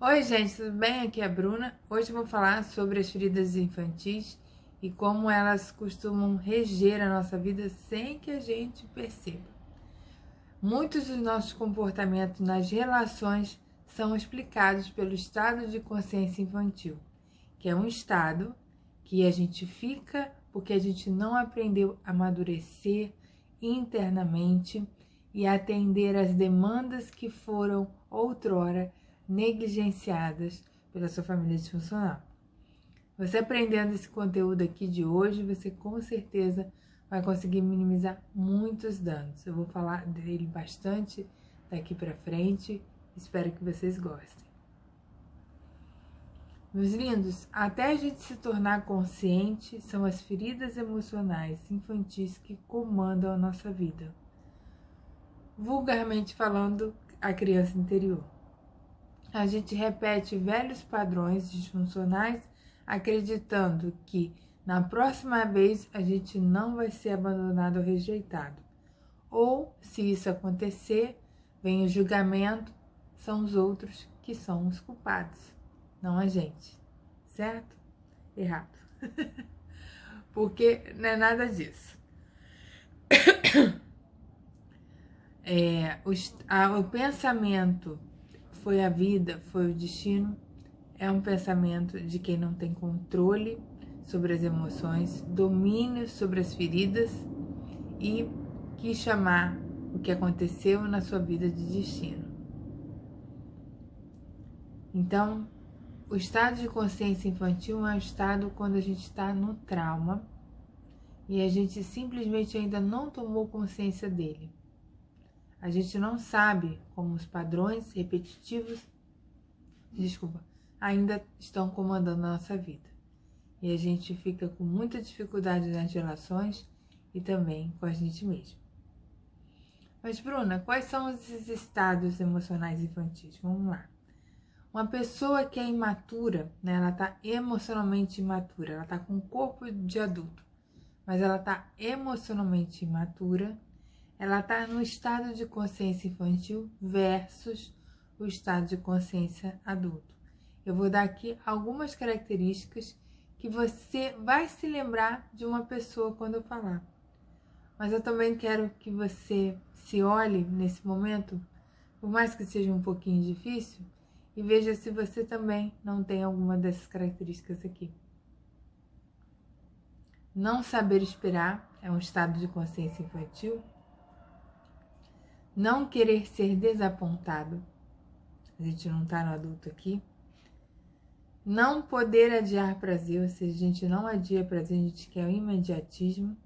Oi, gente, tudo bem? Aqui é a Bruna. Hoje eu vou falar sobre as feridas infantis e como elas costumam reger a nossa vida sem que a gente perceba. Muitos dos nossos comportamentos nas relações são explicados pelo estado de consciência infantil, que é um estado que a gente fica porque a gente não aprendeu a amadurecer internamente e a atender às demandas que foram outrora negligenciadas pela sua família disfuncional. Você aprendendo esse conteúdo aqui de hoje, você com certeza vai conseguir minimizar muitos danos. Eu vou falar dele bastante daqui para frente. Espero que vocês gostem. Meus lindos, até a gente se tornar consciente, são as feridas emocionais infantis que comandam a nossa vida. Vulgarmente falando, a criança interior. A gente repete velhos padrões disfuncionais, acreditando que na próxima vez a gente não vai ser abandonado ou rejeitado. Ou, se isso acontecer, vem o julgamento, são os outros que são os culpados, não a gente. Certo? Errado. Porque não é nada disso. O pensamento foi a vida, foi o destino, é um pensamento de quem não tem controle sobre as emoções, domínio sobre as feridas e quis chamar o que aconteceu na sua vida de destino. Então, o estado de consciência infantil é um estado quando a gente está no trauma e a gente simplesmente ainda não tomou consciência dele. A gente não sabe como os padrões repetitivos, ainda estão comandando a nossa vida. E a gente fica com muita dificuldade nas relações e também com a gente mesmo. Mas, Bruna, quais são esses estados emocionais infantis? Vamos lá. Uma pessoa que é imatura, né, ela está emocionalmente imatura, ela está com o corpo de adulto, mas ela está emocionalmente imatura, ela está no estado de consciência infantil versus o estado de consciência adulto. Eu vou dar aqui algumas características que você vai se lembrar de uma pessoa quando eu falar. Mas eu também quero que você se olhe nesse momento, por mais que seja um pouquinho difícil, e veja se você também não tem alguma dessas características aqui. Não saber esperar é um estado de consciência infantil. Não querer ser desapontado, a gente não está no adulto aqui. Não poder adiar prazer, ou seja, a gente não adia prazer, a gente quer o imediatismo.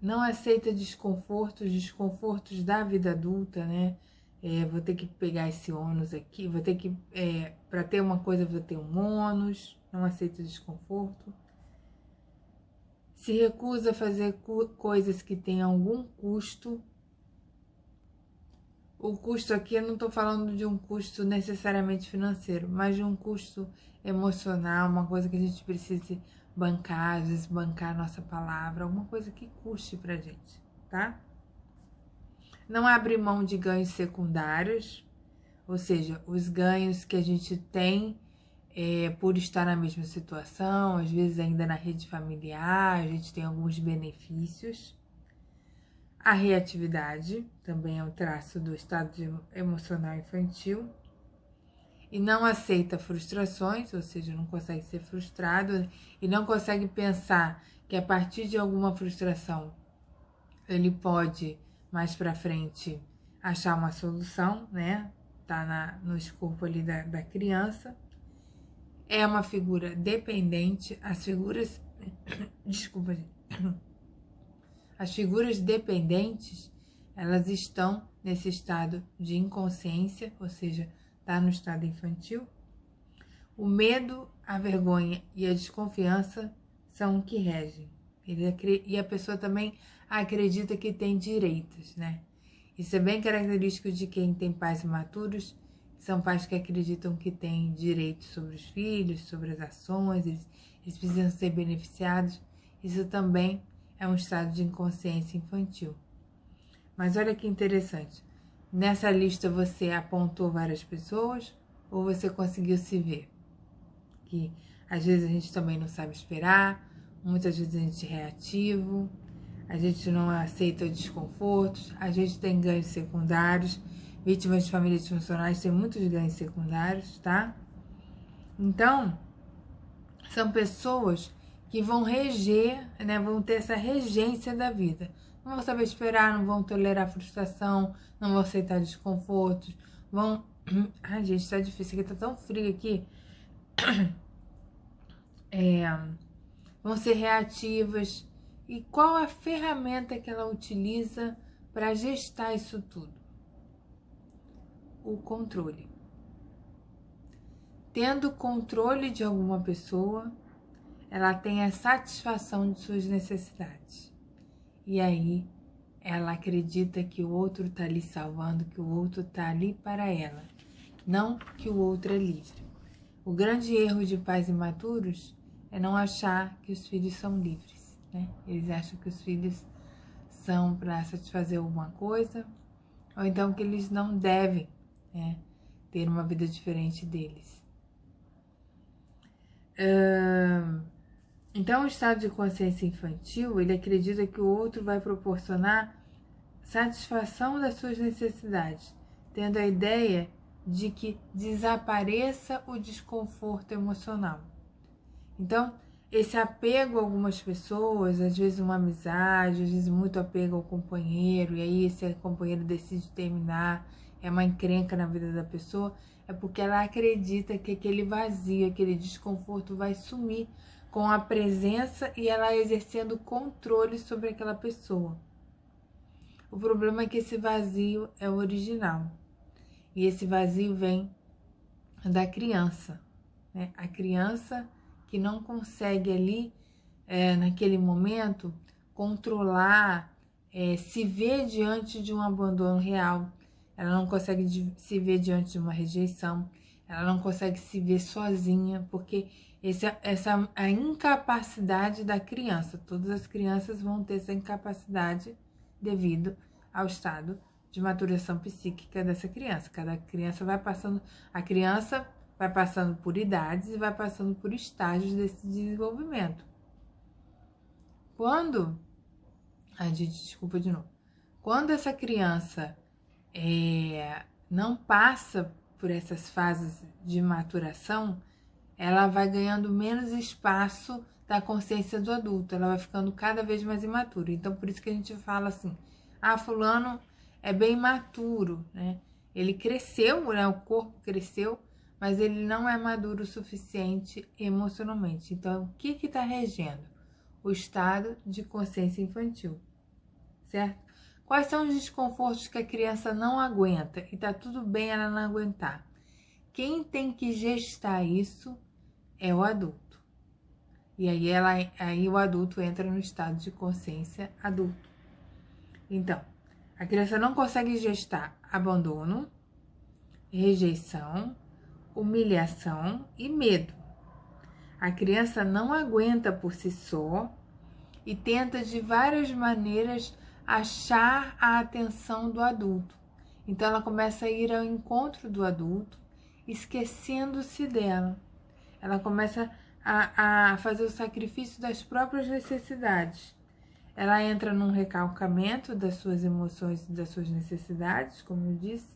Não aceita desconfortos, desconfortos da vida adulta, né? Vou ter que pegar esse ônus aqui, vou ter que, para ter uma coisa, vou ter um ônus, não aceita desconforto. Se recusa a fazer coisas que têm algum custo. O custo aqui, eu não estou falando de um custo necessariamente financeiro, mas de um custo emocional, uma coisa que a gente precise bancar, às vezes bancar a nossa palavra, alguma coisa que custe pra gente, tá? Não abre mão de ganhos secundários, ou seja, os ganhos que a gente tem por estar na mesma situação, às vezes ainda na rede familiar, a gente tem alguns benefícios. A reatividade também é um traço do estado emocional infantil. E não aceita frustrações, ou seja, não consegue ser frustrado e não consegue pensar que a partir de alguma frustração ele pode mais para frente achar uma solução, né? Tá no escopo ali da criança. É uma figura dependente, as figuras dependentes, elas estão nesse estado de inconsciência, ou seja, está no estado infantil. O medo, a vergonha e a desconfiança são o que regem. E a pessoa também acredita que tem direitos, né? Isso é bem característico de quem tem pais imaturos. São pais que acreditam que têm direitos sobre os filhos, sobre as ações, eles precisam ser beneficiados. Isso também é um estado de inconsciência infantil. Mas olha que interessante. Nessa lista você apontou várias pessoas ou você conseguiu se ver? Que às vezes a gente também não sabe esperar, muitas vezes a gente é reativo, a gente não aceita desconfortos, a gente tem ganhos secundários. Vítimas de famílias disfuncionais têm muitos ganhos secundários, tá? Então, são pessoas que vão reger, né, vão ter essa regência da vida. Não vão saber esperar, não vão tolerar frustração, não vão aceitar desconfortos, vão... Ai, gente, tá difícil, aqui tá tão frio aqui. Vão ser reativas. E qual a ferramenta que ela utiliza para gestar isso tudo? O controle. Tendo controle de alguma pessoa, ela tem a satisfação de suas necessidades. E aí, ela acredita que o outro está ali salvando, que o outro está ali para ela, não que o outro é livre. O grande erro de pais imaturos é não achar que os filhos são livres, né? Eles acham que os filhos são para satisfazer alguma coisa, ou então que eles não devem, né, ter uma vida diferente deles. Então, o estado de consciência infantil, ele acredita que o outro vai proporcionar satisfação das suas necessidades, tendo a ideia de que desapareça o desconforto emocional. Então, esse apego a algumas pessoas, às vezes uma amizade, às vezes muito apego ao companheiro, e aí esse companheiro decide terminar, é uma encrenca na vida da pessoa, é porque ela acredita que aquele vazio, aquele desconforto vai sumir com a presença e ela exercendo controle sobre aquela pessoa. O problema é que esse vazio é o original. E esse vazio vem da criança, né? A criança que não consegue ali, naquele momento, controlar, se ver diante de um abandono real. Ela não consegue se ver diante de uma rejeição. Ela não consegue se ver sozinha, porque a incapacidade da criança. Todas as crianças vão ter essa incapacidade devido ao estado de maturação psíquica dessa criança. Cada criança vai passando, a criança vai passando por idades e vai passando por estágios desse desenvolvimento. Quando essa criança não passa por essas fases de maturação, ela vai ganhando menos espaço da consciência do adulto, ela vai ficando cada vez mais imatura. Então, por isso que a gente fala assim, fulano é bem imaturo, né? Ele cresceu, né? O corpo cresceu, mas ele não é maduro o suficiente emocionalmente. Então, o que está regendo? O estado de consciência infantil, certo? Quais são os desconfortos que a criança não aguenta? E tá tudo bem ela não aguentar. Quem tem que gestar isso é o adulto. E aí o adulto entra no estado de consciência adulto. Então, a criança não consegue gestar abandono, rejeição, humilhação e medo. A criança não aguenta por si só e tenta de várias maneiras achar a atenção do adulto. Então ela começa a ir ao encontro do adulto, esquecendo-se dela. Ela começa a fazer o sacrifício das próprias necessidades. Ela entra num recalcamento das suas emoções e das suas necessidades, como eu disse,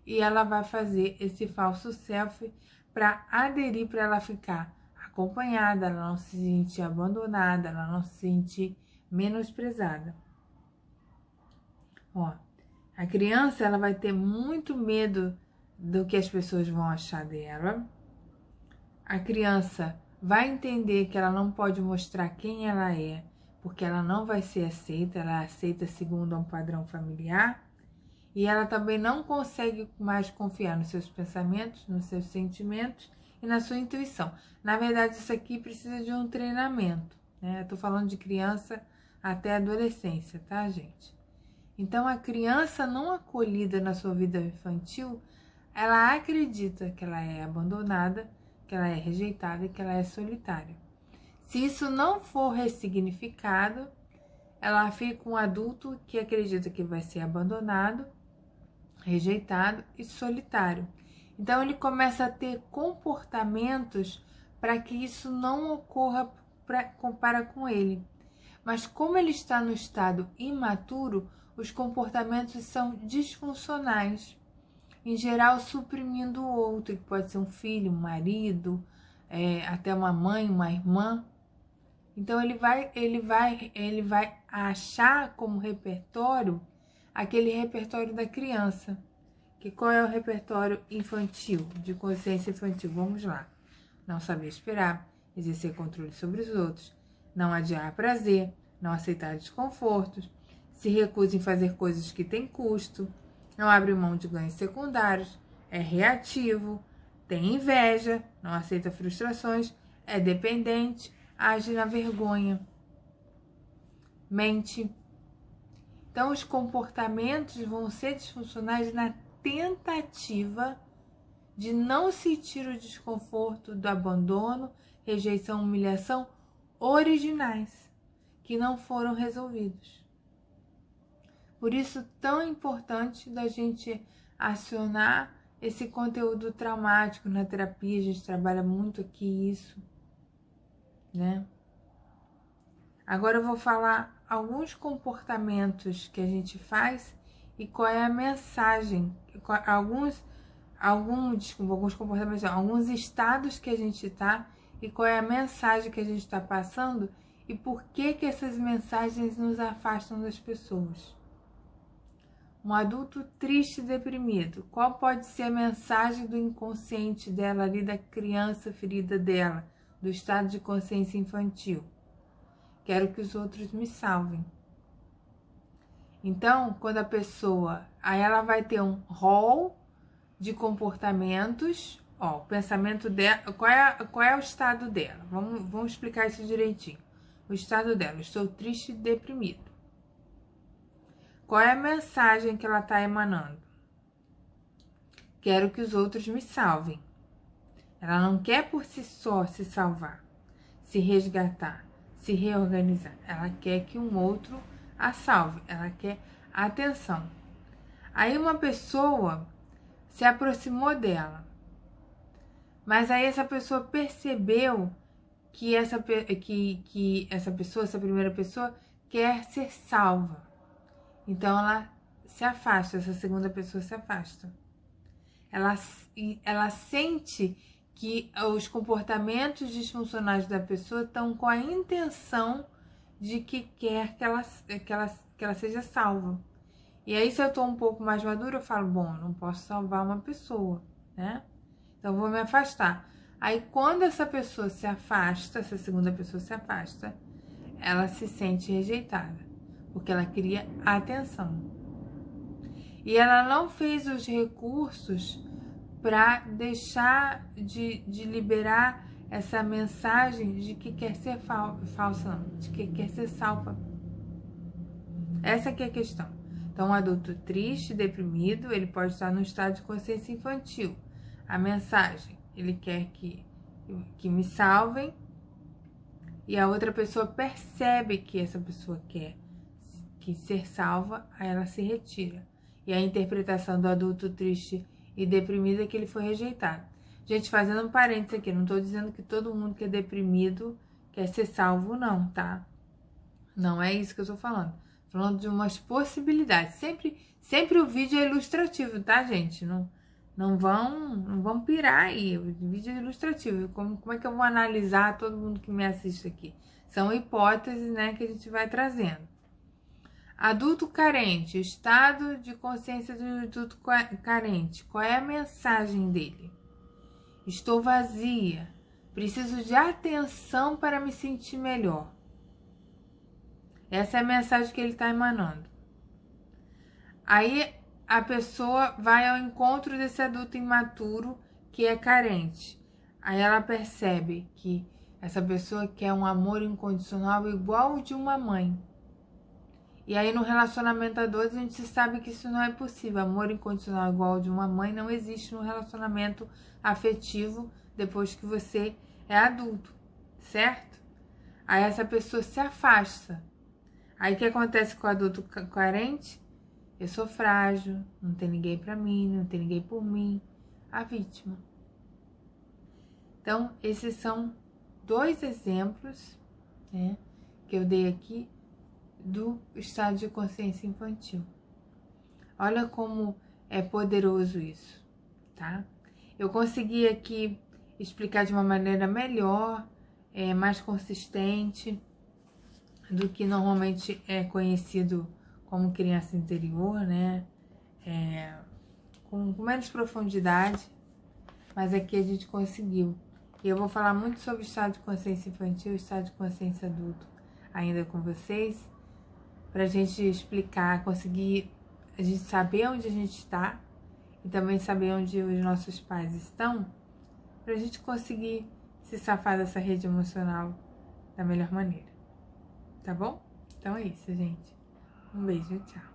e ela vai fazer esse falso self para aderir, para ela ficar acompanhada, ela não se sentir abandonada, ela não se sentir menosprezada. A criança ela vai ter muito medo do que as pessoas vão achar dela. A criança vai entender que ela não pode mostrar quem ela é, porque ela não vai ser aceita, ela é aceita segundo um padrão familiar. E ela também não consegue mais confiar nos seus pensamentos, nos seus sentimentos e na sua intuição. Na verdade, isso aqui precisa de um treinamento, né? Eu tô falando de criança até a adolescência, tá, gente? Então, a criança não acolhida na sua vida infantil, ela acredita que ela é abandonada, que ela é rejeitada e que ela é solitária. Se isso não for ressignificado, ela fica um adulto que acredita que vai ser abandonado, rejeitado e solitário. Então ele começa a ter comportamentos para que isso não ocorra para com ele. Mas como ele está no estado imaturo, os comportamentos são disfuncionais, em geral suprimindo o outro, que pode ser um filho, um marido, até uma mãe, uma irmã. Então ele vai achar como repertório aquele repertório da criança. Que qual é o repertório infantil, de consciência infantil? Vamos lá. Não saber esperar, exercer controle sobre os outros, não adiar prazer, não aceitar desconfortos, se recusa em fazer coisas que têm custo, não abre mão de ganhos secundários, é reativo, tem inveja, não aceita frustrações, é dependente, age na vergonha, mente. Então, os comportamentos vão ser disfuncionais na tentativa de não sentir o desconforto do abandono, rejeição, humilhação originais, que não foram resolvidos. Por isso, tão importante da gente acionar esse conteúdo traumático na terapia. A gente trabalha muito aqui isso, né? Agora eu vou falar alguns comportamentos que a gente faz e qual é a mensagem, alguns comportamentos, alguns estados que a gente está e qual é a mensagem que a gente está passando e por que essas mensagens nos afastam das pessoas. Um adulto triste e deprimido, qual pode ser a mensagem do inconsciente dela ali, da criança ferida dela, do estado de consciência infantil? Quero que os outros me salvem. Então, quando a pessoa, aí ela vai ter um rol de comportamentos, o pensamento dela, qual é o estado dela? Vamos explicar isso direitinho. O estado dela, estou triste e deprimido. Qual é a mensagem que ela está emanando? Quero que os outros me salvem. Ela não quer por si só se salvar, se resgatar, se reorganizar. Ela quer que um outro a salve. Ela quer atenção. Aí uma pessoa se aproximou dela. Mas aí essa pessoa percebeu que essa primeira pessoa, quer ser salva. Então ela se afasta, essa segunda pessoa se afasta. Ela sente que os comportamentos disfuncionais da pessoa estão com a intenção de que quer que ela seja salva. E aí, se eu estou um pouco mais madura, eu falo, bom, eu não posso salvar uma pessoa, né? Então eu vou me afastar. Aí quando essa pessoa se afasta, essa segunda pessoa se afasta, ela se sente rejeitada, porque ela queria atenção. E ela não fez os recursos para deixar de liberar essa mensagem de que quer ser falsa, não, de que quer ser salva. Essa que é a questão. Então, um adulto triste, deprimido, ele pode estar no estado de consciência infantil. A mensagem, ele quer que me salvem, e a outra pessoa percebe que essa pessoa quer ser salva, aí ela se retira. E a interpretação do adulto triste e deprimido é que ele foi rejeitado. Gente, fazendo um parênteses aqui, não estou dizendo que todo mundo que é deprimido quer ser salvo, não, tá? Não é isso que eu estou falando. Falando de umas possibilidades. Sempre o vídeo é ilustrativo, tá, gente? Não vão pirar aí. O vídeo é ilustrativo. Como é que eu vou analisar todo mundo que me assiste aqui? São hipóteses, né, que a gente vai trazendo. Adulto carente, estado de consciência do adulto carente. Qual é a mensagem dele? Estou vazia. Preciso de atenção para me sentir melhor. Essa é a mensagem que ele está emanando. Aí a pessoa vai ao encontro desse adulto imaturo que é carente. Aí ela percebe que essa pessoa quer um amor incondicional igual o de uma mãe. E aí no relacionamento a dois a gente sabe que isso não é possível. Amor incondicional igual ao de uma mãe não existe no relacionamento afetivo depois que você é adulto, certo? Aí essa pessoa se afasta. Aí o que acontece com o adulto carente? eu sou frágil, não tem ninguém para mim, não tem ninguém por mim, a vítima. Então, esses são 2 exemplos, né, que eu dei aqui do estado de consciência infantil. Olha como é poderoso isso, tá? Eu consegui aqui explicar de uma maneira melhor, mais consistente do que normalmente é conhecido como criança interior, né? Com menos profundidade, mas aqui a gente conseguiu. E eu vou falar muito sobre o estado de consciência infantil e o estado de consciência adulto ainda com vocês, pra gente explicar, conseguir a gente saber onde a gente está e também saber onde os nossos pais estão, pra gente conseguir se safar dessa rede emocional da melhor maneira. Tá bom? Então é isso, gente. Um beijo, tchau.